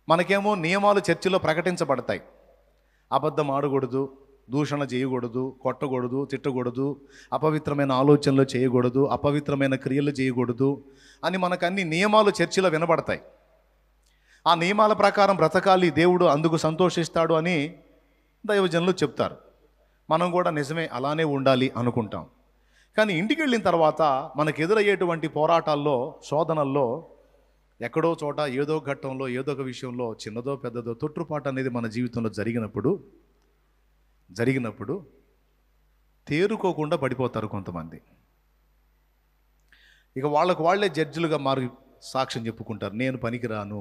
మనకేమో నియమాలు చర్చిలో ప్రకటించబడతాయి. అబద్ధం ఆడకూడదు, దూషణ చేయకూడదు, కొట్టకూడదు, తిట్టకూడదు, అపవిత్రమైన ఆలోచనలు చేయకూడదు, అపవిత్రమైన క్రియలు చేయకూడదు అని మనకు అన్ని నియమాలు చర్చిలో వినబడతాయి. ఆ నియమాల ప్రకారం బ్రతకాలి, దేవుడు అందుకు సంతోషిస్తాడు అని దైవజనులు చెప్తారు. మనం కూడా నిజమే అలానే ఉండాలి అనుకుంటాం. కానీ ఇంటికి వెళ్ళిన తర్వాత మనకు ఎదురయ్యేటువంటి పోరాటాల్లో, శోధనల్లో ఎక్కడో చోట ఏదో ఘట్టంలో ఏదో ఒక విషయంలో చిన్నదో పెద్దదో తొట్టుపాటు అనేది మన జీవితంలో జరిగినప్పుడు తేరుకోకుండా పడిపోతారు కొంతమంది. ఇక వాళ్ళే జడ్జిలుగా మారి సాక్ష్యం చెప్పుకుంటారు. నేను పనికిరాను,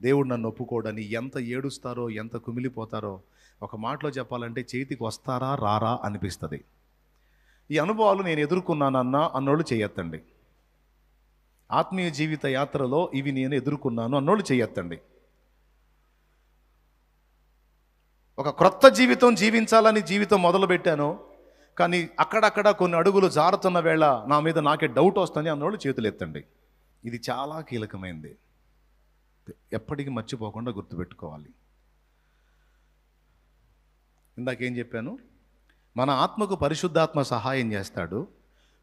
దేవుడు నన్ను ఒప్పుకోడని ఎంత ఏడుస్తారో, ఎంత కుమిలిపోతారో. ఒక మాటలో చెప్పాలంటే చేతికి వస్తారా రారా అనిపిస్తుంది. ఈ అనుభవాలు నేను ఎదుర్కొన్నానన్నా అన్నోళ్ళు చేయొద్దండి. ఆత్మీయ జీవిత యాత్రలో ఇవి నేను ఎదుర్కొన్నాను అన్నోళ్ళు చేయొద్దండి. ఒక క్రొత్త జీవితం జీవించాలని జీవితం మొదలుపెట్టాను, కానీ అక్కడక్కడ కొన్ని అడుగులు జారుతున్న వేళ నా మీద నాకే డౌట్ వస్తుంది అన్నోళ్ళు చేతులు ఎత్తండి. ఇది చాలా కీలకమైంది, ఎప్పటికీ మర్చిపోకుండా గుర్తుపెట్టుకోవాలి. ఇందాకేం చెప్పాను? మన ఆత్మకు పరిశుద్ధాత్మ సహాయం చేస్తాడు.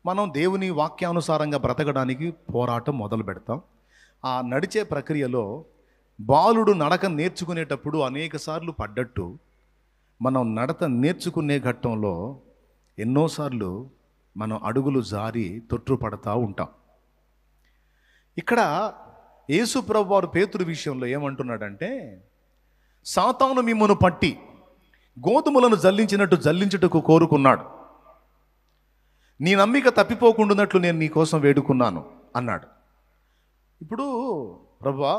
మనం దేవుని వాక్యానుసారంగా బ్రతకడానికి పోరాటం మొదలు పెడతాం. ఆ నడిచే ప్రక్రియలో బాలుడు నడక నేర్చుకునేటప్పుడు అనేకసార్లు పడ్డట్టు మనం నడత నేర్చుకునే ఘట్టంలో ఎన్నోసార్లు మనం అడుగులు జారి తొట్టుపడతా ఉంటాం. ఇక్కడ యేసు ప్రభువు వారు పేతురు విషయంలో ఏమంటున్నాడంటే, సాతాను మిమ్మును పట్టి గోధుమలను జల్లించినట్టు జల్లించుటకు కోరుకున్నాడు, నీ నమ్మిక తప్పిపోకుండానట్లు నేను నీ కోసం వేడుకున్నాను అన్నాడు. ఇప్పుడు ప్రభువా,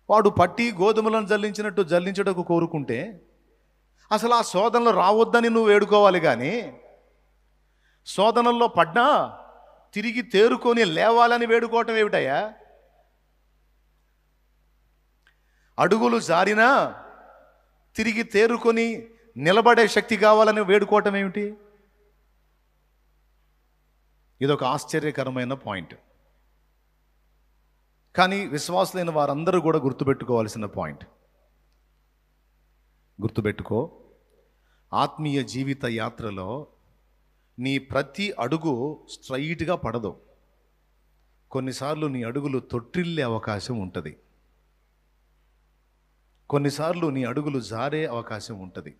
వాడు పట్టి గోధుమలను జల్లించినట్టు జల్లించుటకు కోరుకుంటే అసలు ఆ శోధనలు రావద్దని నువ్వు వేడుకోవాలి. కానీ శోధనల్లో పడ్డా తిరిగి తేరుకొని లేవాలని వేడుకోవటం ఏమిటయ్యా? అడుగులు జారినా తిరిగి తేరుకొని నిలబడే శక్తి కావాలని వేడుకోవటం ఏమిటి? ఇదొక ఆశ్చర్యకరమైన పాయింట్. కానీ విశ్వాసులైన వారందరూ కూడా గుర్తుపెట్టుకోవాల్సిన పాయింట్. గుర్తుపెట్టుకో, ఆత్మీయ జీవిత యాత్రలో నీ ప్రతి అడుగు స్ట్రైట్గా పడదు. కొన్నిసార్లు నీ అడుగులు తొట్టిల్లే అవకాశం ఉంటుంది, కొన్నిసార్లు నీ అడుగులు జారే అవకాశం ఉంటుంది.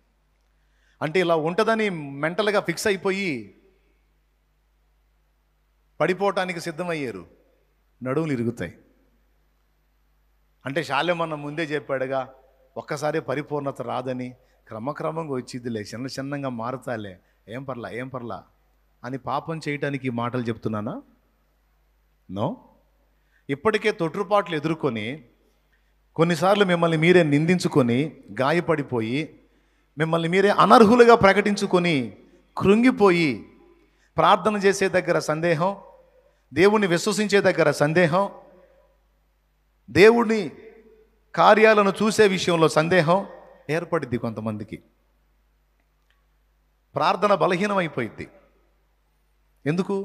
అంటే ఇలా ఉంటుందని మెంటల్గా ఫిక్స్ అయిపోయి పడిపోవటానికి సిద్ధమయ్యారు, నడువులు ఇరుగుతాయి. అంటే శాల్యమన్న ముందే చెప్పాడుగా, ఒక్కసారి పరిపూర్ణత రాదని, క్రమక్రమంగా వచ్చిద్దిలే, చిన్నగా మారుతాలే, ఏం పర్లా అని పాపం చేయటానికి ఈ మాటలు చెప్తున్నానా? నో. ఇప్పటికే తొట్టుపాట్లు ఎదుర్కొని కొన్నిసార్లు మిమ్మల్ని మీరే నిందించుకొని గాయపడిపోయి మిమ్మల్ని మీరే అనర్హులుగా ప్రకటించుకొని కృంగిపోయి ప్రార్థన చేసే దగ్గర సందేహం, దేవుణ్ణి విశ్వసించే దగ్గర సందేహం, దేవుని కార్యాలను చూసే విషయంలో సందేహం ఏర్పడిద్ది. కొంతమందికి ప్రార్థన బలహీనమైపోయిద్ది. ఎందుకు?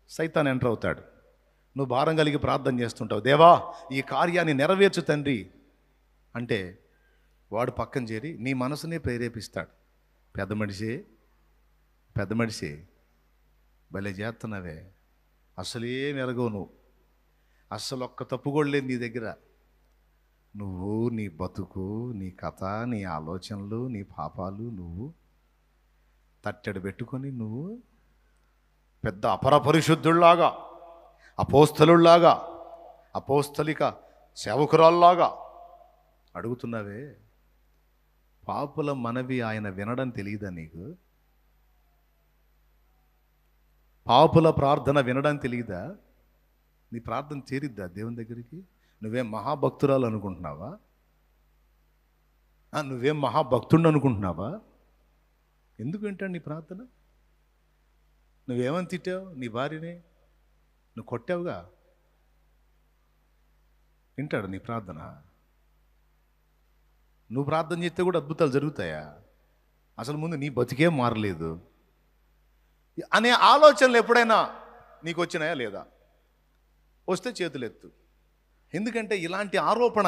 సైతాన్ ఎంటర్ అవుతాడు. నువ్వు భారం కలిగి ప్రార్థన చేస్తుంటావు, దేవా ఈ కార్యాన్ని నెరవేర్చు తండ్రి అంటే వాడు పక్కన చేరి నీ మనసునే ప్రేరేపిస్తాడు. పెద్ద మనిషి భలే చేస్తున్నావే, అసలేం ఎరగవు నువ్వు, అస్సలు ఒక్క తప్పు కూడా లేదు నీ దగ్గర, నువ్వు నీ బతుకు, నీ కథ, నీ ఆలోచనలు, నీ పాపాలు నువ్వు తట్టెడు పెట్టుకొని నువ్వు పెద్ద అపరపరిశుద్ధుల్లాగా, అపోస్తలుల్లాగా, అపోస్తలిక సేవకురాల్లాగా అడుగుతున్నావే. పాపుల మనవి ఆయన వినడం తెలియదా నీకు? పాపుల ప్రార్థన వినడం తెలియదా? నీ ప్రార్థన చేరిద్దా దేవుని దగ్గరికి? నువ్వేం మహాభక్తురాలు అనుకుంటున్నావా? నువ్వేం మహాభక్తుడు అనుకుంటున్నావా? ఎందుకు వింటాడు నీ ప్రార్థన? నువ్వేమని తిట్టావు నీ భార్యని? నువ్వు కొట్టావుగా, వింటాడు నీ ప్రార్థన? నువ్వు ప్రార్థన చేస్తే కూడా అద్భుతాలు జరుగుతాయా? అసలు ముందు నీ బతికేం మారలేదు అనే ఆలోచనలు ఎప్పుడైనా నీకు వచ్చినాయా లేదా? వస్తే చేతులెత్తు. ఎందుకంటే ఇలాంటి ఆరోపణ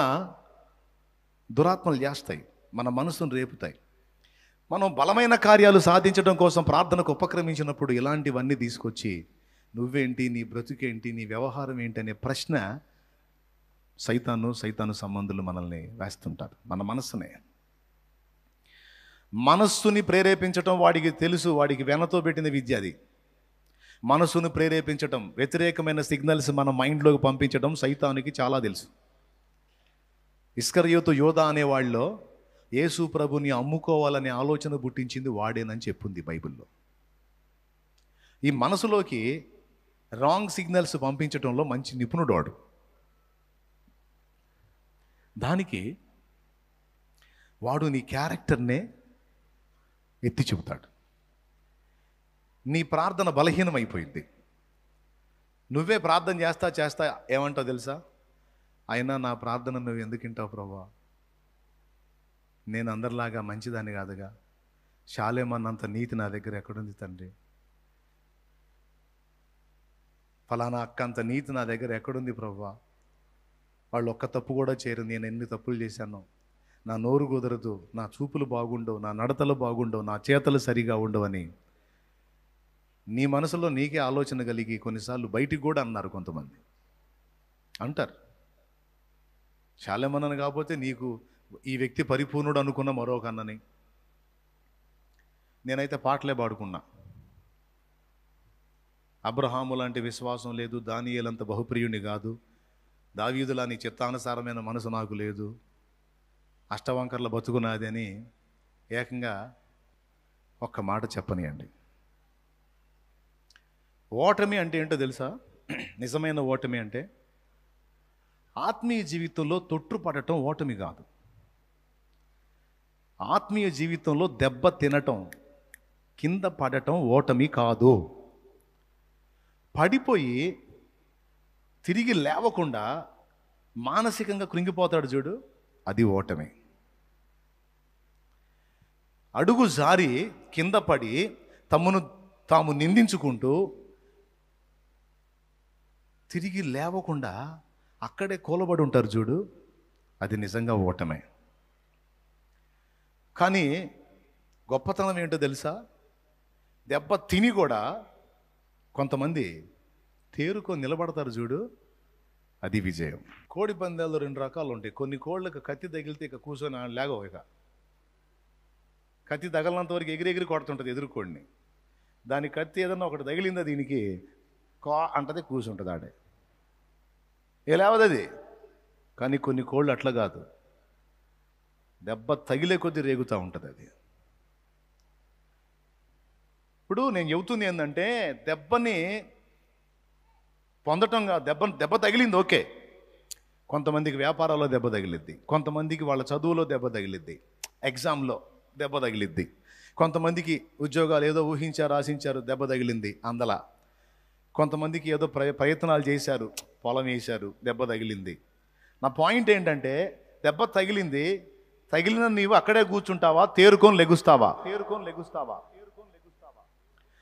దురాత్మలు చేస్తాయి, మన మనసును రేపుతాయి. మనం బలమైన కార్యాలు సాధించడం కోసం ప్రార్థనకు ఉపక్రమించినప్పుడు ఇలాంటివన్నీ తీసుకొచ్చి నువ్వేంటి, నీ బ్రతుకేంటి, నీ వ్యవహారం ఏంటి అనే ప్రశ్న సైతాను సంబంధులు మనల్ని వేస్తుంటారు. మన మనస్సుని ప్రేరేపించటం వాడికి తెలుసు, వాడికి వెనతో పెట్టిన విద్య అది. మనస్సును ప్రేరేపించటం, వ్యతిరేకమైన సిగ్నల్స్ మన మైండ్లోకి పంపించడం సైతానికి చాలా తెలుసు. ఇస్కరియోతు యోధా అనే వాళ్ళలో యేసు ప్రభుని అమ్ముకోవాలనే ఆలోచన పుట్టించింది వాడేనని చెప్పింది బైబిల్లో. ఈ మనసులోకి రాంగ్ సిగ్నల్స్ పంపించడంలో మంచి నిపుణుడు వాడు. దానికి వాడు నీ క్యారెక్టర్నే ఎత్తి చెబుతాడు. నీ ప్రార్థన బలహీనమైపోయింది. నువ్వే ప్రార్థన చేస్తా ఏమంటావు తెలుసా? అయినా నా ప్రార్థన నువ్వు ఎందుకు వింటావు ప్రభా? నేను అందరిలాగా మంచిదాన్ని కాదుగా. శాలేమన్నంత నీతి నా దగ్గర ఎక్కడుంది తండ్రి? ఫలానా అక్క అంత నీతి నా దగ్గర ఎక్కడుంది ప్రభా? వాళ్ళు ఒక్క తప్పు కూడా చేయరు, నేను ఎన్ని తప్పులు చేశాను. నా నోరు కుదరదు, నా చూపులు బాగుండవు, నా నడతలు బాగుండవు, నా చేతలు సరిగా ఉండవని నీ మనసులో నీకే ఆలోచన కలిగి కొన్నిసార్లు బయటికి కూడా అన్నారు. కొంతమంది అంటారు, శాలేమన్నను కాకపోతే నీకు ఈ వ్యక్తి పరిపూర్ణుడు అనుకున్న మరొక అన్నని. నేనైతే పాటలే పాడుకున్నా. అబ్రహాము లాంటి విశ్వాసం లేదు, దానియేలంత బహుప్రియుని కాదు, దావీదులా నీ చిత్తానుసారమైన మనసు నాకు లేదు, అష్టవంకర్ల బతుకునాది అని ఏకంగా ఒక్క మాట చెప్పనియండి. ఓటమి అంటే ఏంటో తెలుసా? నిజమైన ఓటమి అంటే ఆత్మీయ జీవితంలో తొట్టుపడటం ఓటమి కాదు. ఆత్మీయ జీవితంలో దెబ్బ తినటం, కింద పడటం ఓటమి కాదు. పడిపోయి తిరిగి లేవకుండా మానసికంగా కృంగిపోతాడు చూడు, అది ఓటమి. అడుగు జారి కింద పడి తమను తాము నిందించుకుంటూ తిరిగి లేవకుండా అక్కడే కూలబడి ఉంటారు చూడు, అది నిజంగా ఓటమే. కానీ గొప్పతనం ఏంటో తెలుసా? దెబ్బ తిని కూడా కొంతమంది తేరుకొని నిలబడతారు చూడు, అది విజయం. కోడి పందాల్లో 2 రకాలు ఉంటాయి. కొన్ని కోళ్ళకి కత్తి తగిలితే ఇక కూర్చొని లేగవు. ఇక కత్తి తగలనంత వరకు ఎగిరెగిరి కొడుతుంటుంది ఎదురుకోడిని. దాని కత్తి ఏదన్నా ఒకటి తగిలిందా దీనికి అంటది, కూర్చుంటుంది ఆడే, ఏ లేవదు అది. కానీ కొన్ని కోళ్ళు అట్లా కాదు, దెబ్బ తగిలే కొద్దీ రేగుతూ ఉంటుంది అది. ఇప్పుడు నేను చెబుతుంది ఏంటంటే, దెబ్బని పొందటంగా దెబ్బ తగిలింది ఓకే. కొంతమందికి వ్యాపారాల్లో దెబ్బ తగిలిద్ది, కొంతమందికి వాళ్ళ చదువులో దెబ్బ తగిలిద్ది, ఎగ్జామ్లో దెబ్బ తగిలిద్ది, కొంతమందికి ఉద్యోగాలు ఏదో ఊహించారు ఆశించారు దెబ్బ తగిలింది అందలా, కొంతమందికి ఏదో ప్రయత్నాలు చేశారు, పొలం వేశారు, దెబ్బ తగిలింది. నా పాయింట్ ఏంటంటే, దెబ్బ తగిలింది, తగిలిన నీవు అక్కడే కూర్చుంటావా, తేరుకొని లెగుస్తావా?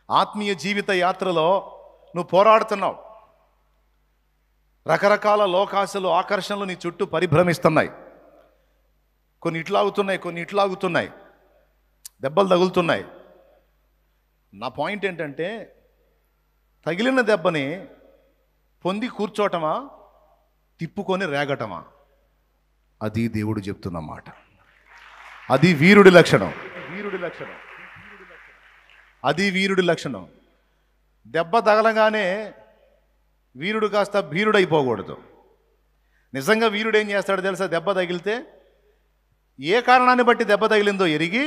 ఆత్మీయ జీవిత యాత్రలో నువ్వు పోరాడుతున్నావు. రకరకాల లోకాశలు, ఆకర్షణలు నీ చుట్టూ పరిభ్రమిస్తున్నాయి. కొన్ని ఇట్లాగుతున్నాయి, కొన్ని ఇట్లాగుతున్నాయి, దెబ్బలు తగులుతున్నాయి. నా పాయింట్ ఏంటంటే, తగిలిన దెబ్బని పొంది కూర్చోటమా, తిప్పుకొని రేగటమా? అది దేవుడు చెప్తున్న మాట. అది వీరుడి లక్షణం. అది వీరుడి లక్షణం. దెబ్బ తగలగానే వీరుడు కాస్త భీరుడైపోకూడదు. నిజంగా వీరుడు ఏం చేస్తాడో తెలుసా? దెబ్బ తగిలితే ఏ కారణాన్ని బట్టి దెబ్బ తగిలిందో ఎరిగి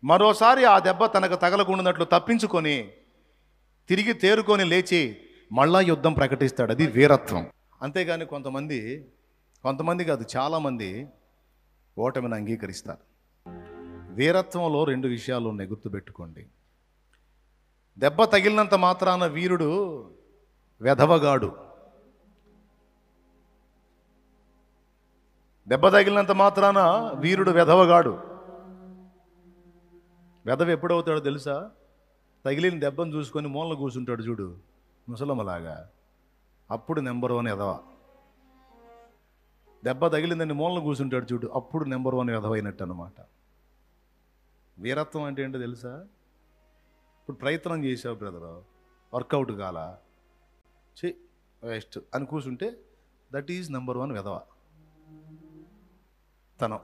మరోసారి ఆ దెబ్బ తనకు తగలకుండానట్లు తప్పించుకొని తిరిగి తేరుకొని లేచి మళ్ళా యుద్ధం ప్రకటిస్తాడు. అది వీరత్వం. అంతేగాని కొంతమంది కాదు, చాలామంది ఓటమిని అంగీకరిస్తారు. వీరత్వంలో 2 విషయాలు ఉన్నాయి, గుర్తుపెట్టుకోండి. దెబ్బ తగిలినంత మాత్రాన వీరుడు వెధవగాడు. దెబ్బ తగిలినంత మాత్రాన వీరుడు వెధవగాడు. వెధవ ఎప్పుడవుతాడో తెలుసా? తగిలిన దెబ్బను చూసుకొని మూలన కూర్చుంటాడు చూడు, ముసలమ్మలాగా. అప్పుడు నెంబర్ 1 ఎదవ. దెబ్బ తగిలిందని మూలన కూర్చుంటాడు చూడు, అప్పుడు నెంబర్ 1 వెధవైనట్టు అనమాట. వీరత్వం అంటే ఏంటో తెలుసా? ఇప్పుడు ప్రయత్నం చేసావు బ్రదరు, వర్కౌట్ కాల, వేస్ట్ అని కూర్చుంటే దట్ ఈజ్ నెంబర్ 1 వెధవ తనం.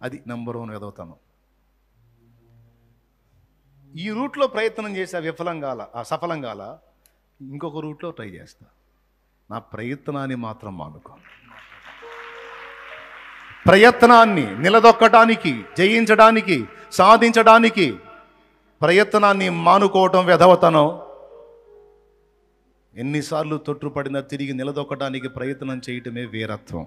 అది నెంబర్ 1 వెధవతనం. ఈ రూట్లో ప్రయత్నం చేసా, సఫలం కాల, ఇంకొక రూట్లో ట్రై చేస్తా. నా ప్రయత్నాన్ని మాత్రం మానుకో. ప్రయత్నాన్ని నిలదొక్కటానికి, జయించడానికి, సాధించడానికి ప్రయత్నాన్ని మానుకోవటం వెధవతనం. ఎన్నిసార్లు తొట్టుపడినా తిరిగి నిలదొక్కడానికి ప్రయత్నం చేయటమే వీరత్వం.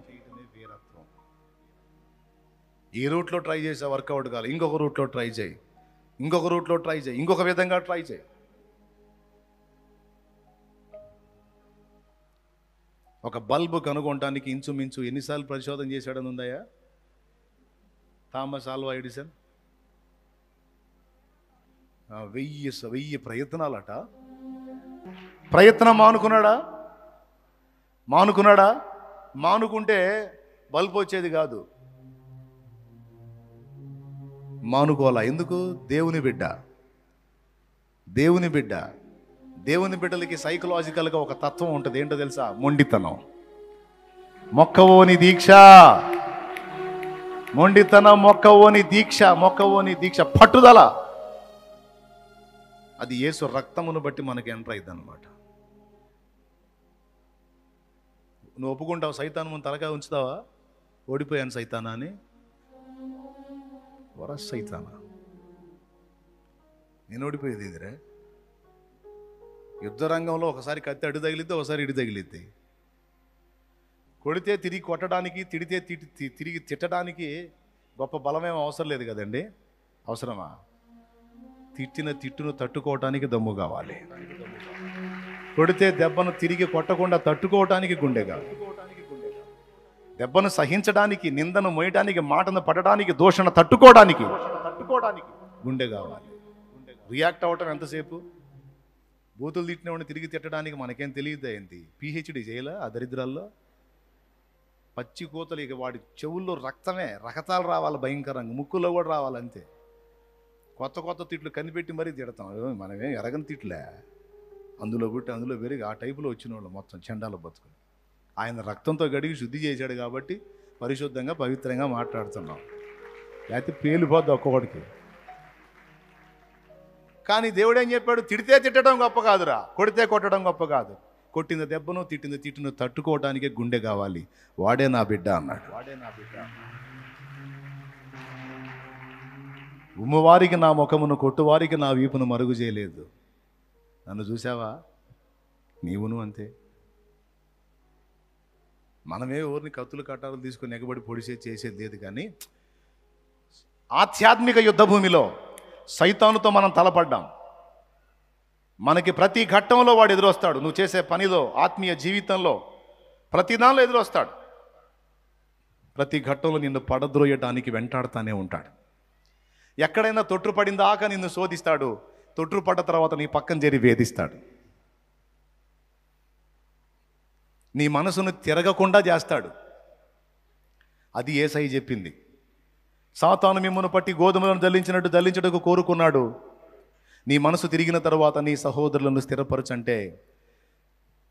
ఈ రూట్లో ట్రై చేసా, వర్కౌట్ కాదు, ఇంకొక రూట్లో ట్రై చేయి, ఇంకొక రూట్లో ట్రై చేయి, ఇంకొక విధంగా ట్రై చేయి. ఒక బల్బు కనుగొనడానికి ఇంచుమించు ఎన్నిసార్లు పరిశోధన చేశాడని ఉందయ్యా థామస్ ఆల్వా ఎడిసన్? 1000 ప్రయత్నాలట. ప్రయత్నం మానుకున్నాడా? మానుకుంటే బల్బు వచ్చేది కాదు. మానుకోవాలా? ఎందుకు? దేవుని బిడ్డ. దేవుని బిడ్డలకి సైకలాజికల్గా ఒక తత్వం ఉంటుంది. ఏంటో తెలుసా? మొండితనం. మొక్కవోని దీక్ష, మొండితనం, మొక్కవోని దీక్ష, పట్టుదల. అది యేసు రక్తమును బట్టి మనకి ఎంటర్ అయింది అనమాట. నువ్వు ఒప్పుకుంటావు సైతాను ముందు తలకాయ ఉంచుతావా? ఓడిపోయాను సైతానా అని. సైతానా, నేను ఓడిపోయేది ఇదిరే. యుద్ధ రంగంలో ఒకసారి కత్తి అడ్డు తగిలిద్ది, ఒకసారి ఇడి తగిలిద్ది. కొడితే తిరిగి కొట్టడానికి, తిడితే తిరిగి తిట్టడానికి గొప్ప బలమేం అవసరం లేదు కదండి. అవసరమా? తిట్టిన తిట్టును తట్టుకోవటానికి దమ్ము కావాలి. కొడితే దెబ్బను తిరిగి కొట్టకుండా తట్టుకోవటానికి గుండె కావాలి. దెబ్బను సహించడానికి, నిందను మోయడానికి, మాటను పడడానికి, దోషణ తట్టుకోవడానికి గుండె కావాలి. రియాక్ట్ అవ్వటం ఎంతసేపు? బూతులు తిట్టినవాడిని తిరిగి తిట్టడానికి మనకేం తెలియదు. ఏంటి పిహెచ్డి చేయాలా ఆ దరిద్రాల్లో? పచ్చి కూతలు, ఇక వాడి చెవుల్లో రక్తాలు రావాలి భయంకరంగా, ముక్కులో కూడా రావాలంతే. కొత్త తిట్లు కనిపెట్టి మరీ తిడతాం. మనమేం ఎరగని తిట్లే, అందులో పుట్టి అందులో పెరిగి ఆ టైపులో వచ్చిన వాళ్ళు మొత్తం చండాల బతుకుని. ఆయన రక్తంతో గడిగి శుద్ధి చేశాడు కాబట్టి పరిశుద్ధంగా, పవిత్రంగా మాట్లాడుతున్నాం. లేకపోతే పేలిపోద్ది ఒక్కొక్కడికి. కానీ దేవుడు ఏం చెప్పాడు? తిడితే తిట్టడం గొప్ప కాదురా, కొడితే కొట్టడం గొప్ప కాదు. కొట్టిన దెబ్బను, తిట్టిన తిట్టును తట్టుకోవటానికే గుండె కావాలి. వాడే నా బిడ్డ అన్నాడు. ఉమ్మవారికి నా ముఖమును, కొట్టువారికి నా వీపును మరుగు చేయలేదు. నన్ను చూసావా? నీవును అంతే. మనమే ఊరిని కత్తులు కట్టాలు తీసుకొని ఎగబడి చేసేది లేదు. కానీ ఆధ్యాత్మిక యుద్ధ భూమిలో సైతానుతో మనం తలపడ్డాం. మనకి ప్రతి ఘట్టంలో వాడు ఎదురొస్తాడు. నువ్వు చేసే పనిలో, ఆత్మీయ జీవితంలో, ప్రతి దానిలో ఎదురొస్తాడు. ప్రతి ఘట్టంలో నిన్ను పడద్రోయటానికి వెంటాడుతూనే ఉంటాడు. ఎక్కడైనా తొట్టుపడిందాకా నిన్ను శోధిస్తాడు. తొట్టుపడ్డ తర్వాత నీ పక్కన చేరి వేధిస్తాడు. నీ మనసును తిరగకుండా చేస్తాడు. అది యేసయ్య చెప్పింది. సాతాను మిమ్మును పట్టి గోధుమలను దల్లించుటకు కోరుకున్నాడు. నీ మనసు తిరిగిన తర్వాత నీ సహోదరులను స్థిరపరచంటే,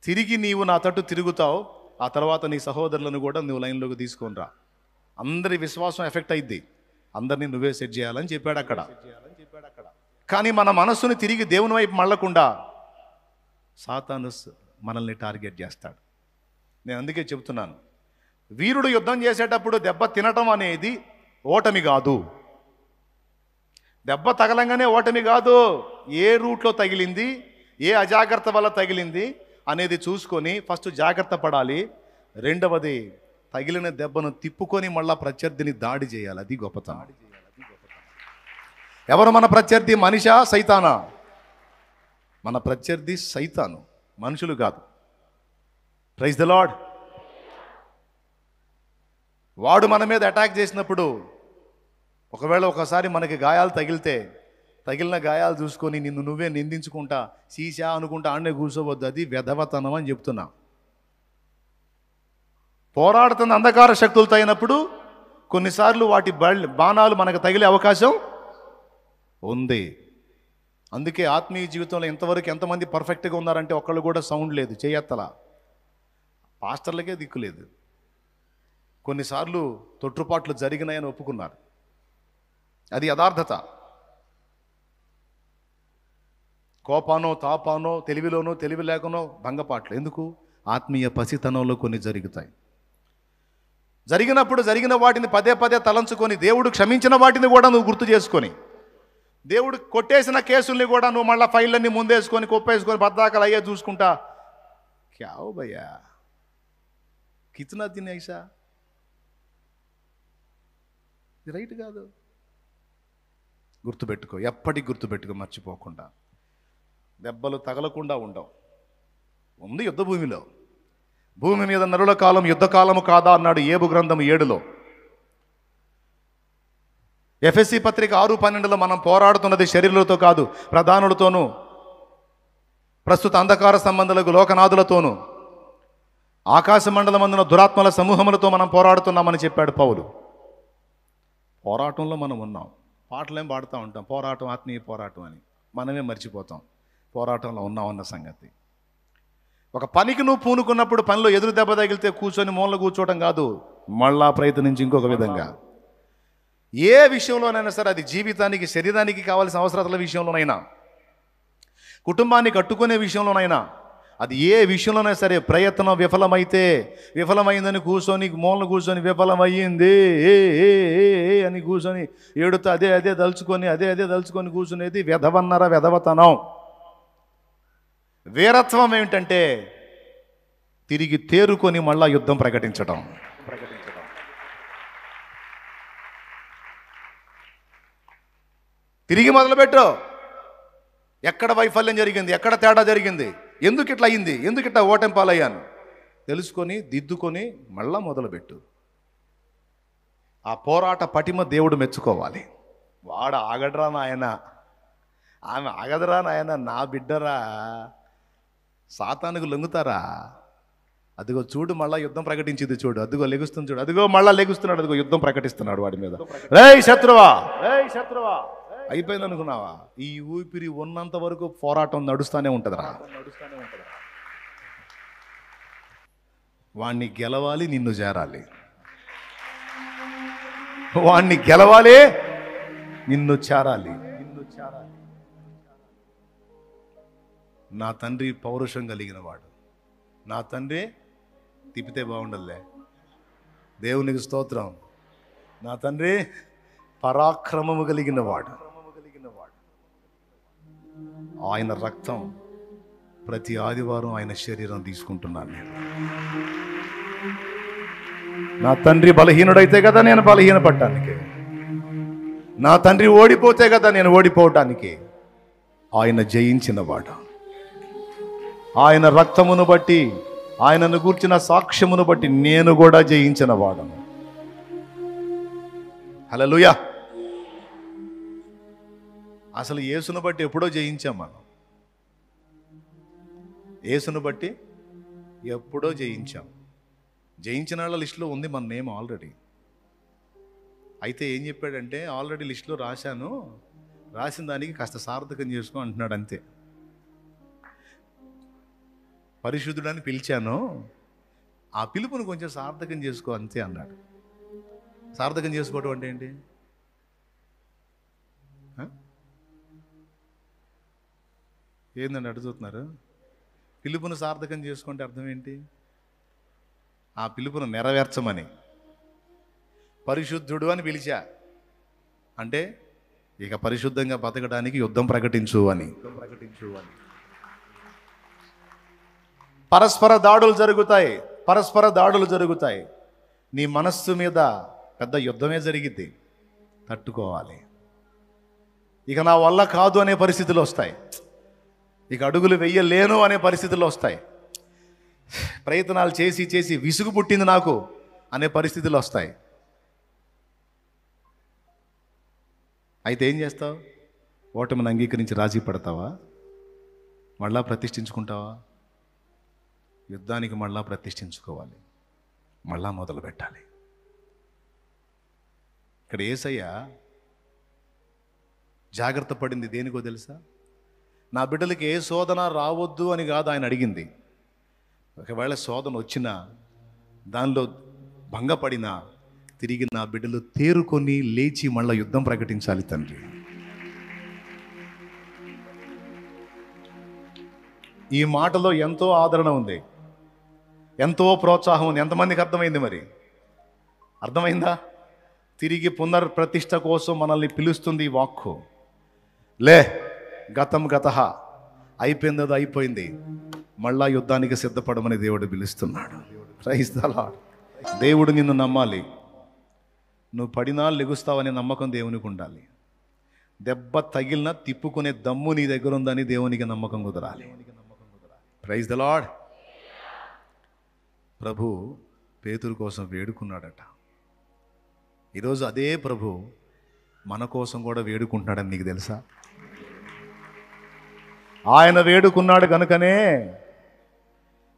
తిరిగి నీవు నా తట్టు తిరుగుతావు, ఆ తర్వాత నీ సహోదరులను కూడా నువ్వు లైన్లోకి తీసుకొని రా. అందరి విశ్వాసం ఎఫెక్ట్ అయింది. అందరినీ నువ్వే సెట్ చేయాలని చెప్పాడు అక్కడ. కానీ మన మనస్సును తిరిగి దేవుని వైపు మళ్ళకుండా సాతాను మనల్ని టార్గెట్ చేస్తాడు. నేను అందుకే చెప్తున్నాను, వీరుడు యుద్ధం చేసేటప్పుడు దెబ్బ తినటం అనేది ఓటమి కాదు. దెబ్బ తగలంగానే ఓటమి కాదు. ఏ రూట్లో తగిలింది, ఏ అజాగ్రత్త వల్ల తగిలింది అనేది చూసుకొని ఫస్ట్ జాగ్రత్త పడాలి. రెండవది, తగిలిన దెబ్బను తిప్పుకొని మళ్ళా ప్రత్యర్థిని దాడి చేయాలి. అది గొప్పతనం. ఎవరు మన ప్రత్యర్థి? మనిషా, సైతానా? మన ప్రత్యర్థి సైతాను, మనుషులు కాదు. Praise the lord. వాడు మన మీద అటాక్ చేసినప్పుడు, ఒకవేళ ఒకసారి మనకి గాయాలు తగిలితే, తగిలిన గాయాలు చూసుకొని నిన్ను నువ్వే నిందించుకుంటా, సీసా అనుకుంటా ఆడనే కూర్చోవద్దు. అది వెధవతనం అని చెప్తున్నా. పోరాడుతున్న అంధకార శక్తులతో అయినప్పుడు కొన్నిసార్లు వాటి బాణాలు మనకు తగిలే అవకాశం ఉంది. అందుకే ఆత్మీయ జీవితంలో ఎంతవరకు ఎంతమంది పర్ఫెక్ట్గా ఉన్నారంటే ఒక్కళ్ళు కూడా సౌండ్ లేదు, చేయత్తల, పాస్టర్లకే దిక్కులేదు. కొన్నిసార్లు తొట్టుపాట్లు జరిగినాయని ఒప్పుకున్నారు. అది యథార్థత. కోపానో తాపానో తెలివిలోనో తెలివి లేకనో భంగపాట్లు ఎందుకు? ఆత్మీయ పసితనంలో కొన్ని జరుగుతాయి. జరిగినప్పుడు జరిగిన వాటిని పదే పదే తలంచుకొని, దేవుడు క్షమించిన వాటిని కూడా నువ్వు గుర్తు చేసుకొని, దేవుడు కొట్టేసిన కేసుల్ని కూడా నువ్వు మళ్ళీ ఫైళ్ళన్నీ ముందేసుకొని కొప్పేసుకొని బద్దాకలు అయ్యే చూసుకుంటా. క్యావ్ భయ్యా, కితనా తినేసా, ఇది రైట్ కాదు. గుర్తుపెట్టుకో, ఎప్పటికి గుర్తుపెట్టుకో, మర్చిపోకుండా. దెబ్బలు తగలకుండా ఉండవు. ఉంది యుద్ధ భూమిలో. భూమి మీద నరుల కాలం యుద్ధకాలము కాదా అన్నాడు ఏబు గ్రంథం 7లో. ఎఫెసీ పత్రిక 6:12లో మనం పోరాడుతున్నది శరీరులతో కాదు, ప్రధానులతోనూ, ప్రస్తుత అంధకార సంబంధులకు లోకనాథులతోనూ, ఆకాశ మండలమందున దురాత్మల సమూహములతో మనం పోరాడుతున్నామని చెప్పాడు పౌలు. పోరాటంలో మనం ఉన్నాం. పాటలేం పాడుతూ ఉంటాం, పోరాటం, ఆత్మీయ పోరాటం అని. మనమే మర్చిపోతాం పోరాటంలో ఉన్నామన్న సంగతి. ఒక పనికి నువ్వు పూనుకున్నప్పుడు పనిలో ఎదురు దెబ్బ తగిలితే కూర్చొని మూల కూర్చోవడం కాదు, మళ్ళా ప్రయత్నించి ఇంకొక విధంగా. ఏ విషయంలోనైనా సరే, అది జీవితానికి శరీరానికి కావాల్సిన అవసరాల విషయంలోనైనా, కుటుంబాన్ని కట్టుకునే విషయంలోనైనా, అది ఏ విషయంలోనైనా సరే, ప్రయత్నం విఫలమైందని కూర్చొని మూలను కూర్చొని విఫలమయ్యింది అని కూర్చొని ఏడుతో అదే దలుచుకొని కూర్చునేది వెధవతనం. వీరత్వం ఏమిటంటే తిరిగి తేరుకొని మళ్ళా యుద్ధం ప్రకటించడం. తిరిగి మొదలుపెట్టు. ఎక్కడ వైఫల్యం జరిగింది, ఎక్కడ తేడా జరిగింది, ఎందుకు ఇట్లా అయ్యింది, ఎందుకు ఇట్లా ఓటమి పాలయ్యాను తెలుసుకొని దిద్దుకొని మళ్ళా మొదలుపెట్టు. ఆ పోరాట పటిమ దేవుడు మెచ్చుకోవాలి. వాడు ఆగడరా నాయన, ఆమె ఆగదరా నాయన, నా బిడ్డరా, సాతానుకు లొంగుతారా? అదిగో చూడు, మళ్ళా యుద్ధం ప్రకటించింది చూడు, అదిగో లెగుస్తుంది చూడు, అదిగో మళ్ళా లెగుస్తున్నాడు, అదిగో యుద్ధం ప్రకటిస్తున్నాడు వాడి మీద. రేయ్ శత్రువా, అయిపోయింది అనుకున్నావా? ఈ ఊపిరి ఉన్నంత వరకు పోరాటం నడుస్తూనే ఉంటుందిరా. వాణ్ణి గెలవాలి, నిన్ను చేరాలి. వాణ్ణి గెలవాలి, నిన్ను చేరాలి. నా తండ్రి పౌరుషం కలిగిన వాడు. నా తండ్రి తిప్పితే బాగుండలే, దేవునికి స్తోత్రం. నా తండ్రి పరాక్రమము కలిగిన వాడు. ఆయన రక్తం ప్రతి ఆదివారం ఆయన శరీరం తీసుకుంటున్నాను నేను. నా తండ్రి బలహీనుడైతే కదా నేను బలహీనపడటానికి, నా తండ్రి ఓడిపోతే కదా నేను ఓడిపోవటానికి. ఆయన జయించిన వాడు. ఆయన రక్తమును బట్టి, ఆయనను గూర్చిన సాక్ష్యమును బట్టి నేను కూడా జయించిన వాడను. హల్లెలూయా. అసలు యేసును బట్టి ఎప్పుడో జయించాం మనం. యేసును బట్టి ఎప్పుడో జయించాం. జయించిన వాళ్ళ లిస్టులో ఉంది మన నేమ్ ఆల్రెడీ. అయితే ఏం చెప్పాడంటే, ఆల్రెడీ లిస్టులో రాశాను, రాసిన దానికి కాస్త సార్థకం చేసుకో అంటున్నాడు అంతే. పరిశుద్ధుడని పిలిచాను, ఆ పిలుపును కొంచెం సార్థకం చేసుకో అంతే అన్నాడు. సార్థకం చేసుకోవడం అంటే ఏంటి? ఏందండి అడుగుతున్నారు? పిలుపును సార్థకం చేసుకుంటే అర్థం ఏంటి? ఆ పిలుపును నెరవేర్చమని. పరిశుద్ధుడు అని పిలిచా అంటే ఇక పరిశుద్ధంగా బతకడానికి యుద్ధం ప్రకటించు అని. పరస్పర దాడులు జరుగుతాయి. నీ మనస్సు మీద పెద్ద యుద్ధమే జరిగిద్ది, తట్టుకోవాలి. ఇక నా వల్ల కాదు అనే పరిస్థితులు వస్తాయి, ఇక అడుగులు వెయ్యలేను అనే పరిస్థితులు వస్తాయి, ప్రయత్నాలు చేసి చేసి విసుగు పుట్టింది నాకు అనే పరిస్థితులు వస్తాయి. అయితే ఏం చేస్తావు? ఓటమిని అంగీకరించి రాజీ పడతావా? మళ్ళా ప్రతిష్ఠించుకుంటావా? యుద్ధానికి మళ్ళా ప్రతిష్ఠించుకోవాలి. మళ్ళా మొదలు పెట్టాలి. ఇక్కడ యేసయ్య జాగ్రత్త పడింది దేనికో తెలుసా? నా బిడ్డలకి ఏ శోధన రావద్దు అని కాదు ఆయన అడిగింది. ఒకవేళ శోధన వచ్చినా, దానిలో భంగపడినా, తిరిగి నా బిడ్డలు తేరుకొని లేచి మళ్ళీ యుద్ధం ప్రకటించాలి తండ్రి. ఈ మాటలో ఎంతో ఆదరణ ఉంది, ఎంతో ప్రోత్సాహం ఉంది. ఎంతమందికి అర్థమైంది? మరి అర్థమైందా? తిరిగి పునర్ప్రతిష్ఠ కోసం మనల్ని పిలుస్తుంది ఈ వాక్కు. లే, గతం గతః, అయిపోయింది, అది అయిపోయింది, మళ్ళా యుద్ధానికి సిద్ధపడమని దేవుడు పిలుస్తున్నాడు. Praise the lord. దేవుడు నిన్ను నమ్మాలి. నువ్వు పడినా లెగుస్తావనే నమ్మకం దేవునికి ఉండాలి. దెబ్బ తగిలినా తిప్పుకునే దమ్ము నీ దగ్గర ఉందని దేవునికి నమ్మకం కుదరాలి. Praise the Lord. ప్రభు పేతురు కోసం వేడుకున్నాడట. ఈరోజు అదే ప్రభు మన కోసం కూడా వేడుకుంటున్నాడని నీకు తెలుసా? ఆయన వేడుకున్నాడు కనుకనే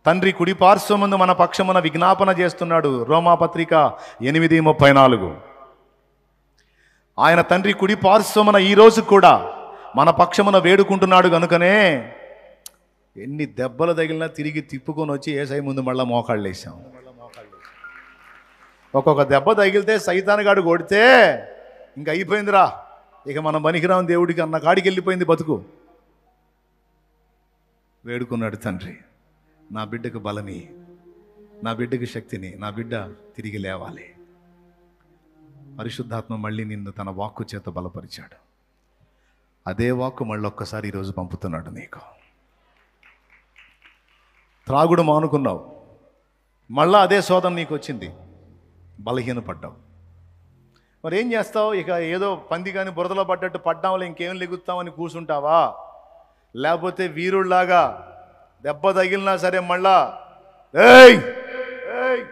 తండ్రి కుడి పార్శ్వమందు మన పక్షమున విజ్ఞాపన చేస్తున్నాడు. రోమాపత్రిక 8:34. ఆయన తండ్రి కుడి పార్శ్వమున ఈరోజు కూడా మన పక్షమున వేడుకుంటున్నాడు కనుకనే ఎన్ని దెబ్బలు తగిలినా తిరిగి తిప్పుకొని వచ్చి యేసయ్య ముందు మళ్ళీ మోకాళ్ళు వేసాం. ఒక్కొక్క దెబ్బ తగిలితే సైతానుగాడు కొడితే ఇంక అయిపోయిందిరా, ఇక మనం పనికిరాం దేవుడికి అన్న కాడికి వెళ్ళిపోయింది బతుకు. వేడుకున్నాడు తండ్రి, నా బిడ్డకు బలమి, నా బిడ్డకు శక్తిని, నా బిడ్డ తిరిగి లేవాలి. పరిశుద్ధాత్మ మళ్ళీ నిన్ను తన వాక్కు చేత బలపరిచాడు. అదే వాక్కు మళ్ళీ ఒక్కసారి ఈరోజు పంపుతున్నాడు నీకు. త్రాగుడు మానుకున్నావు, మళ్ళా అదే శోధన నీకు వచ్చింది, బలహీనపడ్డావు. మరి ఏం చేస్తావు? ఇక ఏదో పంది కానీ బురదలో పడ్డట్టు పడ్డాంలో ఇంకేం లెగుస్తామని కూర్చుంటావా? లేకపోతే వీరుళ్లాగా దెబ్బ తగిలినా సరే మళ్ళా ఏయ్ ఏయ్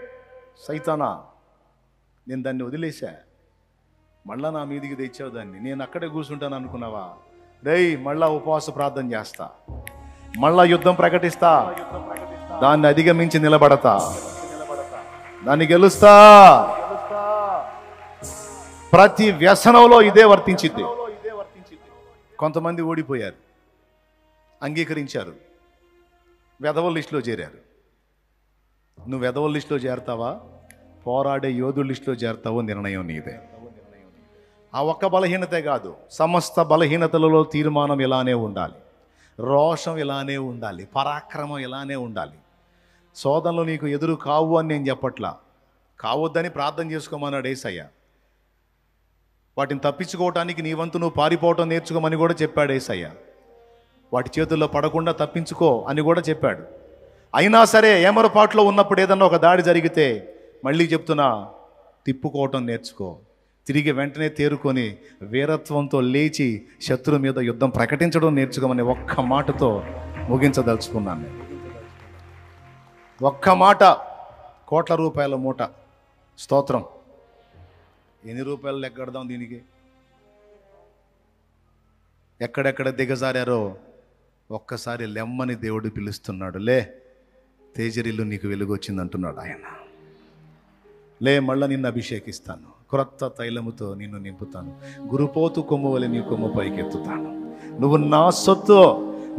సైతానా, నేను దాన్ని వదిలేసా, మళ్ళా నా మీదికి తెచ్చావు దాన్ని, నేను అక్కడే కూర్చుంటాను అనుకున్నావా? రేయ్ మళ్ళా ఉపవాస ప్రార్థన చేస్తా, మళ్ళా యుద్ధం ప్రకటిస్తా, దాన్ని అధిగమించి నిలబడతా, దాన్ని గెలుస్తా. ప్రతి వ్యసనంలో ఇదే వర్తించింది. కొంతమంది ఓడిపోయారు, అంగీకరించారు, వెధవల లిస్టులో చేరారు. నువ్వు వెధవల లిస్టులో చేరతావా, పోరాడే యోధుల లిస్టులో చేరతావో నిర్ణయం నీదే. ఆ ఒక్క బలహీనతే కాదు, సమస్త బలహీనతలలో తీర్మానం ఇలానే ఉండాలి, రోషం ఇలానే ఉండాలి, పరాక్రమం ఇలానే ఉండాలి. శోధనలు నీకు ఎదురు కావు అని నేను చెప్పట్లా, కావద్దని ప్రార్థన చేసుకోమన్నాడు యేసయ్య. వాటిని తప్పించుకోవటానికి నీ వంతు నువ్వు పారిపోవటం నేర్చుకోమని కూడా చెప్పాడు యేసయ్య. వాటి చేతుల్లో పడకుండా తప్పించుకో అని కూడా చెప్పాడు. అయినా సరే ఏమరపాట్లో ఉన్నప్పుడు ఏదన్నా ఒక దాడి జరిగితే మళ్ళీ చెప్తున్నా, తిప్పుకోవటం నేర్చుకో, తిరిగి వెంటనే తేరుకొని వీరత్వంతో లేచి శత్రువు మీద యుద్ధం ప్రకటించడం నేర్చుకోమని ఒక్క మాటతో ముగించదలుచుకున్నాను. ఒక్క మాట, కోట్ల రూపాయల మూట. స్తోత్రం. ఎన్ని రూపాయలు లెక్కడదాం దీనికి? ఎక్కడెక్కడ దిగజారారో ఒక్కసారి లెమ్మని దేవుడు పిలుస్తున్నాడు. లే, తేజరిల్లు నీకు వెలుగు వచ్చింది అంటున్నాడు ఆయన. లే, మళ్ళా నిన్ను అభిషేకిస్తాను, క్రొత్త తైలముతో నిన్ను నింపుతాను, గురుపోతు కొమ్ము వలె నీ కొమ్ము పైకెత్తుతాను. నువ్వు నా సొత్తు,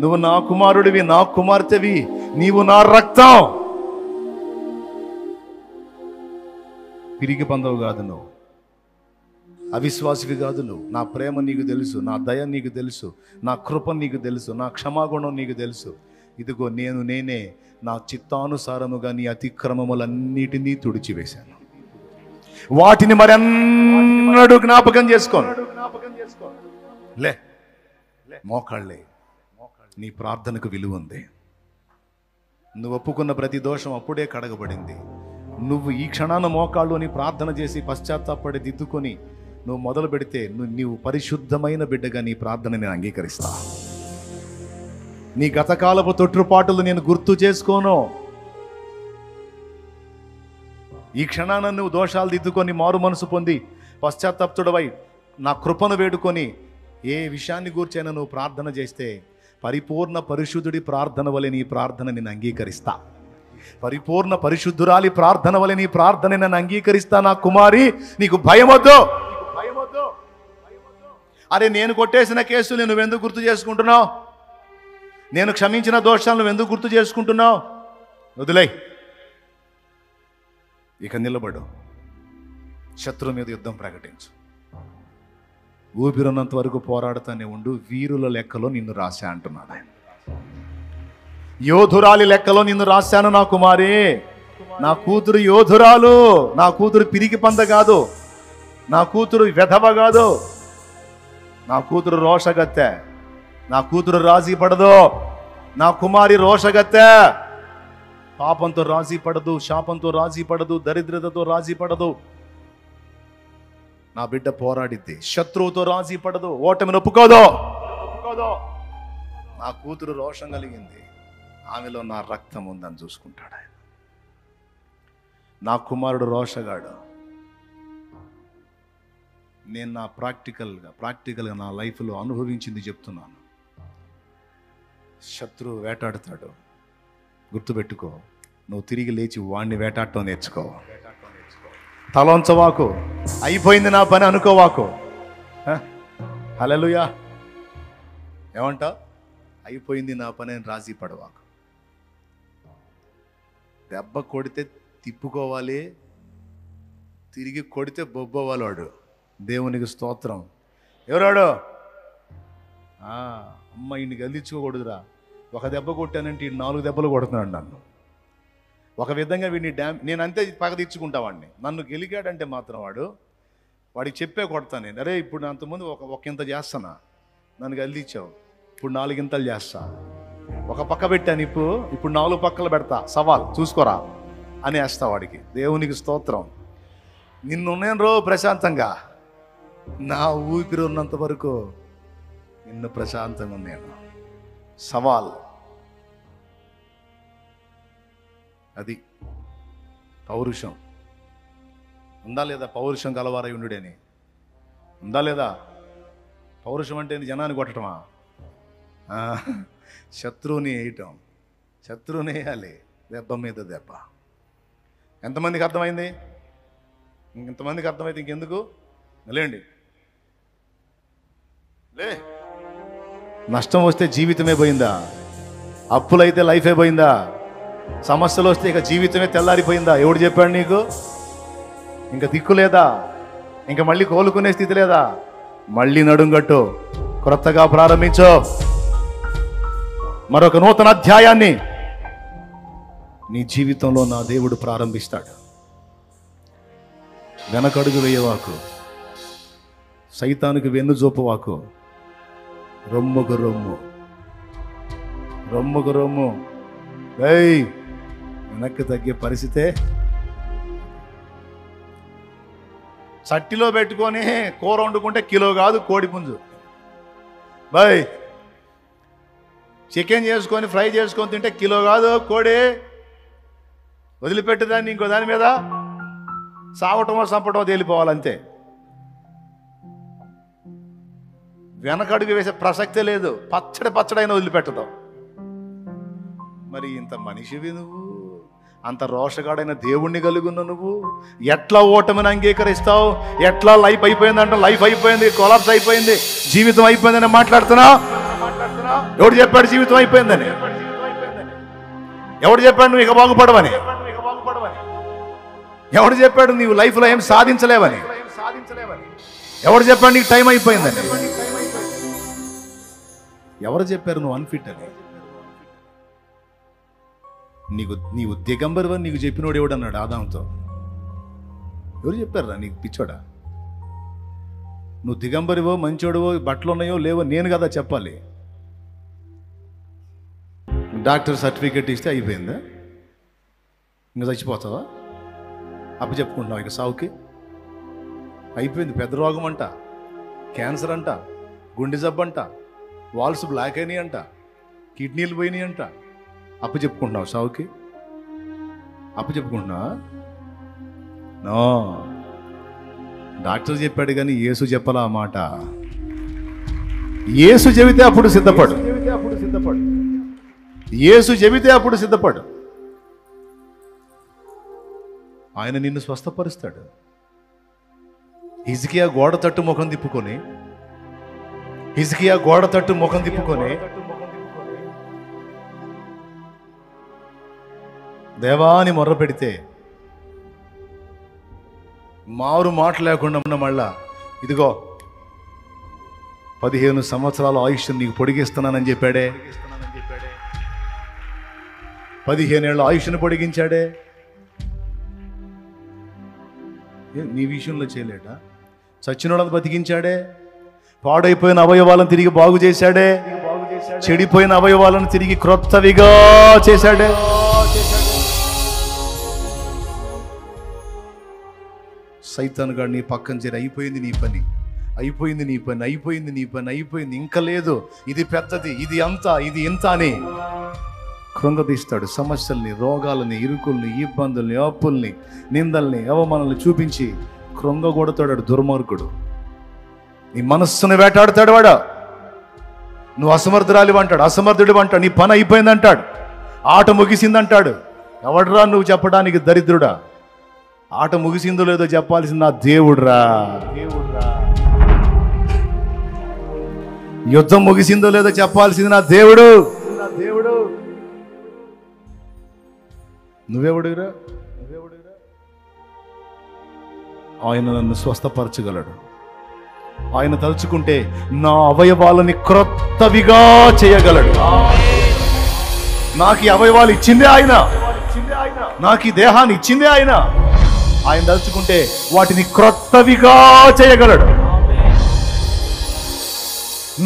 నువ్వు నా కుమారుడివి, నా కుమార్తెవి, నీవు నా రక్తం. పిరిగి పందవు కాదు నువ్వు, అవిశ్వాసివి కాదు నువ్వు. నా ప్రేమ నీకు తెలుసు, నా దయ నీకు తెలుసు, నా కృప నీకు తెలుసు, నా క్షమాగుణం నీకు తెలుసు. ఇదిగో నేనే నా చిత్తానుసారముగా నీ అతిక్రమములన్నిటినీ తుడిచివేశాను, వాటిని మరి అన్నడు జ్ఞాపకం చేసుకోను. లే, మోకాళ్ళే, నీ ప్రార్థనకు విలువ ఉంది. నువ్వు ఒప్పుకున్న ప్రతి దోషం అప్పుడే కడగబడింది. నువ్వు ఈ క్షణాన మోకాళ్ళు అని ప్రార్థన చేసి పశ్చాత్తాపడి దిద్దుకొని నువ్వు మొదలు పెడితే నీవు పరిశుద్ధమైన బిడ్డగా నీ ప్రార్థన నేను అంగీకరిస్తా. నీ గతకాలపు తొట్టుపాటులు నేను గుర్తు చేసుకోను. ఈ క్షణాన నువ్వు దోషాలు దిద్దుకొని మారు మనసు పొంది పశ్చాత్తాప్తుడవై నా కృపను వేడుకొని ఏ విషయాన్ని గూర్చైనా నువ్వు ప్రార్థన చేస్తే పరిపూర్ణ పరిశుద్ధుడి ప్రార్థన వలె నీ ప్రార్థన నేను అంగీకరిస్తా. పరిపూర్ణ పరిశుద్ధురాలి ప్రార్థన వలె నీ ప్రార్థన నన్ను అంగీకరిస్తా నా కుమారి, నీకు భయమొద్దు. అరే నేను కొట్టేసిన కేసులు నువ్వెందుకు గుర్తు చేసుకుంటున్నావు? నేను క్షమించిన దోషాలు నువ్వెందుకు గుర్తు చేసుకుంటున్నావు? వదిలే, ఇక నిలబడు, శత్రువు మీద యుద్ధం ప్రకటించు. ఊపిరున్నంత వరకు పోరాడుతూనే ఉండు. వీరుల లెక్కలో నిన్ను రాశా అంటున్నాడు ఆయన. యోధురాలి లెక్కలో నిన్ను రాశాను నా కుమారి. నా కూతురు యోధురాలు. నా కూతురు పిరికి పంద కాదు, నా కూతురు వెధవ కాదు, నా కూతురు రోషగత్తె, నా కూతురు రాజీ పడదు, నా కుమారి రోషగత్తె. పాపంతో రాజీ పడదు, శాపంతో రాజీ పడదు, దరిద్రతతో రాజీ పడదు. నా బిడ్డ పోరాడిద్ది, శత్రువుతో రాజీ పడదు, ఓటమిని ఒప్పుకోదు. నా కూతురు రోషం కలిగింది, ఆమెలో నా రక్తం ఉందని చూసుకుంటాడు ఆయన. నా కుమారుడు రోషగాడు. నేను నా ప్రాక్టికల్గా నా లైఫ్లో అనుభవించింది చెప్తున్నాను. శత్రువు వేటాడుతాడు, గుర్తుపెట్టుకో. నువ్వు తిరిగి లేచి వాడిని వేటాడటం నేర్చుకో. తలంచవాకు, అయిపోయింది నా పని అనుకోవాకు. హల్లెలూయా. ఏమంటా? అయిపోయింది నా పని అని రాజీ పడవాకు. దెబ్బ కొడితే తిప్పుకోవాలి, తిరిగి కొడితే బొబ్బోవాలి వాడు. దేవునికి స్తోత్రం. ఎవరాడు? అమ్మ ఇన్ని గదిలించుకోకూడదురా. ఒక దెబ్బ కొట్టానంటే 4 దెబ్బలు కొడుతున్నాడు నన్ను. ఒక విధంగా వీడిని నేను అంతే పగ తీర్చుకుంటా వాడిని. నన్ను గెలిగాడంటే మాత్రం వాడికి చెప్పే కొడతాను నేను. అరే ఇప్పుడు అంతకుముందు ఒక ఇంత చేస్తానా, నన్ను గదిలిచ్చావు, ఇప్పుడు 4 ఇంతలు చేస్తా. ఒక పక్క పెట్టాను, ఇప్పుడు 4 పక్కలు పెడతా, సవాల్ చూసుకోరా అని వేస్తా వాడికి. దేవునికి స్తోత్రం. నిన్నున్నాను ప్రశాంతంగా, నా ఊపిరి ఉన్నంత వరకు నిన్ను ప్రశాంతంగా ఉన్నాను. సవాల్ అది. పౌరుషం ఉందా లేదా? పౌరుషం గలవారై ఉండుడని ఉందా లేదా? పౌరుషం అంటే జనాన్ని కొట్టడమా? శత్రువుని వేయటం. శత్రువుని వేయాలి, దెబ్బ మీద దెబ్బ. ఎంతమందికి అర్థమైంది? ఇంతమందికి అర్థమైతే ఇంకెందుకు లేండి. నష్టం వస్తే జీవితమే పోయిందా? అప్పులైతే లైఫే పోయిందా? సమస్యలు వస్తే ఇక జీవితమే తెల్లారిపోయిందా? ఎవడు చెప్పాడు నీకు? ఇంకా దిక్కు లేదా? ఇంకా మళ్ళీ కోలుకునే స్థితి లేదా? మళ్ళీ నడుంగట్టు, క్రొత్తగా ప్రారంభించు. మరొక నూతన అధ్యాయాన్ని నీ జీవితంలో నా దేవుడు ప్రారంభిస్తాడు. వెనకడుగు వేయవాకు, సైతానికి వెన్ను చూపవాకు. రొమ్ముకు రొమ్ము, రొమ్ముకు రొమ్ము. వెనక్కి తగ్గే పరిస్థితే. చట్టిలో పెట్టుకొని కూర వండుకుంటే కిలో కాదు కోడి పుంజు. చికెన్ చేసుకొని ఫ్రై చేసుకొని తింటే కిలో కాదు కోడి. వదిలిపెట్టేదాన్ని ఇంకో దాని మీద సావటమో చంపటమో తేలిపోవాలంతే. వెనకడుగు వేసే ప్రసక్తే లేదు. పచ్చడైన వదిలిపెట్టదాం. మరి ఇంత మనిషివి నువ్వు, అంత రోషగాడైన దేవుణ్ణి కలిగి నువ్వు ఎట్లా ఓటమిని అంగీకరిస్తావు? ఎట్లా లైఫ్ అయిపోయిందంటే లైఫ్ అయిపోయింది, కొలాప్స్ అయిపోయింది, జీవితం అయిపోయిందని మాట్లాడుతున్నా? ఎవడు చెప్పాడు జీవితం అయిపోయిందని? ఎవడు చెప్పాడు నువ్వు ఇక బాగుపడవని? ఎవడు చెప్పాడు నీవు లైఫ్లో ఏం సాధించలేవని? ఎవడు చెప్పాడు నీకు టైం అయిపోయిందని? ఎవరు చెప్పారు నువ్వు అన్ఫిట్ అని? నీవు దిగంబరువని నీకు చెప్పినోడు ఎవడు అన్నాడు ఆదాంతో? ఎవరు చెప్పారా నీకు పిచ్చోడా? నువ్వు దిగంబరివో, మంచోడువో, బట్టలు ఉన్నాయో లేవో నేను కదా చెప్పాలి. డాక్టర్ సర్టిఫికేట్ ఇస్తే అయిపోయిందా? ఇంకా చచ్చిపోతావా? అప్పు చెప్పుకుంటున్నావు ఇక సావుకి? అయిపోయింది. పెద్ద రోగం అంట, క్యాన్సర్ అంట, గుండె జబ్బు అంట, వాల్స్ బ్లాక్ అయినాయి అంట, కిడ్నీలు పోయినాయి అంట. అప్పు చెప్పుకుంటున్నావు సావుకి? అప్పు చెప్పుకుంటున్నావా? నో, డాక్టర్ చెప్పాడు కానీ యేసు చెప్పాలా ఆ మాట. యేసు చెబితే అప్పుడు సిద్ధపడు. యేసు చెబితే అప్పుడు సిద్ధపడు. ఆయన నిన్ను స్వస్థపరుస్తాడు. హిజ్కియా గోడ తట్టు ముఖం తిప్పుకొని దేవాని మొర్ర పెడితే మారు మాట లేకుండా మళ్ళా ఇదిగో 15 సంవత్సరాల ఆయుష్ నీకు పొడిగిస్తున్నానని చెప్పాడే. 15 ఏళ్ళ ఆయుష్ను పొడిగించాడే. నీ విషయంలో చేయలేడా? చచ్చినోళ్ళని బతికించాడే. పాడైపోయిన అవయవాలను తిరిగి బాగు చేశాడే. చెడిపోయిన అవయవాలను తిరిగి క్రొత్తవిగా చేశాడే. సైతాను గాడు నీ పక్కన చేరి అయిపోయింది నీ పని, ఇంకా లేదు, ఇది పెద్దది, ఇది అంతా, ఇది ఇంత అని కృంగదీస్తాడు. సమస్యల్ని, రోగాలని, ఇరుకుల్ని, ఇబ్బందుల్ని, అప్పుల్ని, నిందల్ని, అవమానాలను చూపించి కృంగగొడతాడు దుర్మార్గుడు. నీ మనస్సును వేటాడుతాడు వాడు. నువ్వు అసమర్థురాలి అంటాడు, అసమర్థుడు అంటాడు, నీ పని అయిపోయింది అంటాడు, ఆట ముగిసిందంటాడు. ఎవడరా నువ్వు చెప్పడానికి దరిద్రుడా? ఆట ముగిసిందో లేదో చెప్పాల్సింది నా దేవుడురా. యుద్ధం ముగిసిందో లేదో చెప్పాల్సింది నా దేవుడు. నువ్వెవడురా? ఆయన నన్ను స్వస్థపరచగలడు. ఆయన తలుచుకుంటే నా అవయవాలని క్రొత్తవిగా చేయగలడు. నాకు ఈ అవయవాలు ఇచ్చిందే ఆయన, నాకు ఈ దేహాన్ని ఇచ్చిందే ఆయన. ఆయన తలుచుకుంటే వాటిని క్రొత్తవిగా చేయగలడు,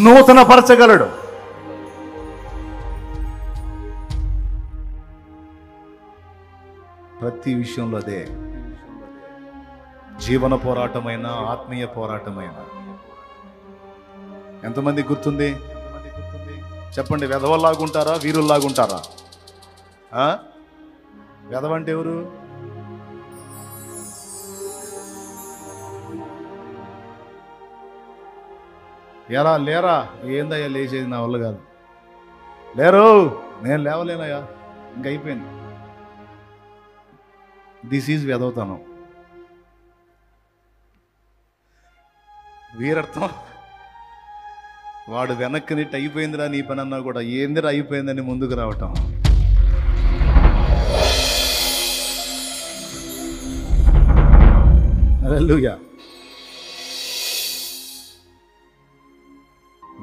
నూతన పరచగలడు. ప్రతి విషయంలో అదే. జీవన పోరాటమైన, ఆత్మీయ పోరాటమైన. ఎంతమంది గుర్తుంది చెప్పండి? వెధవల్లాగుంటారా, వీరుల్లాగుంటారా? వెధవంటే ఎవరు? ఎరా లేరా? ఏందయ్యా లేచేది? నా వల్ల కాదు. లేరు, నేను లేవలేనయ్యా, ఇంకైపోయింది. This is వెధవతనం. వీరర్థం వాడు వెనక్కి నెట్టి అయిపోయిందిరా నీ పని అన్నా కూడా ఏందిరా అయిపోయిందని ముందుకు రావటం. హల్లెలూయా.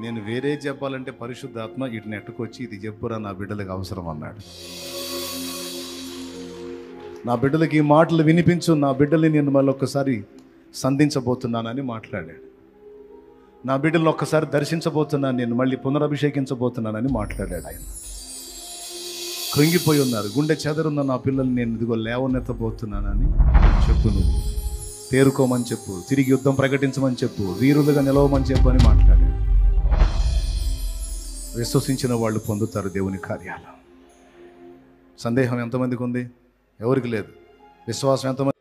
నేను వేరే చెప్పాలంటే పరిశుద్ధాత్మ ఇటు నెట్టుకొచ్చి ఇది చెప్పురా నా బిడ్డలకు అవసరం అన్నాడు. నా బిడ్డలకి ఈ మాటలు వినిపించు, నా బిడ్డల్ని నేను మళ్ళీ ఒక్కసారి సంధించబోతున్నానని మాట్లాడాడు. నా బిడ్డలను ఒక్కసారి దర్శించబోతున్నాను, నేను మళ్ళీ పునరభిషేకించబోతున్నానని మాట్లాడాడు ఆయన. కృంగిపోయి ఉన్నారు, గుండె చెదరున్న నా పిల్లల్ని నేను ఇదిగో లేవనెత్తబోతున్నానని చెప్పు, నువ్వు తేరుకోమని చెప్పు, తిరిగి యుద్ధం ప్రకటించమని చెప్పు, వీరులుగా నిలవమని చెప్పు అని మాట్లాడాడు. విశ్వసించిన వాళ్ళు పొందుతారు దేవుని కార్యాలు. సందేహం ఎంతమందికి ఉంది? ఎవరికి లేదు. విశ్వాసం ఎంతమంది?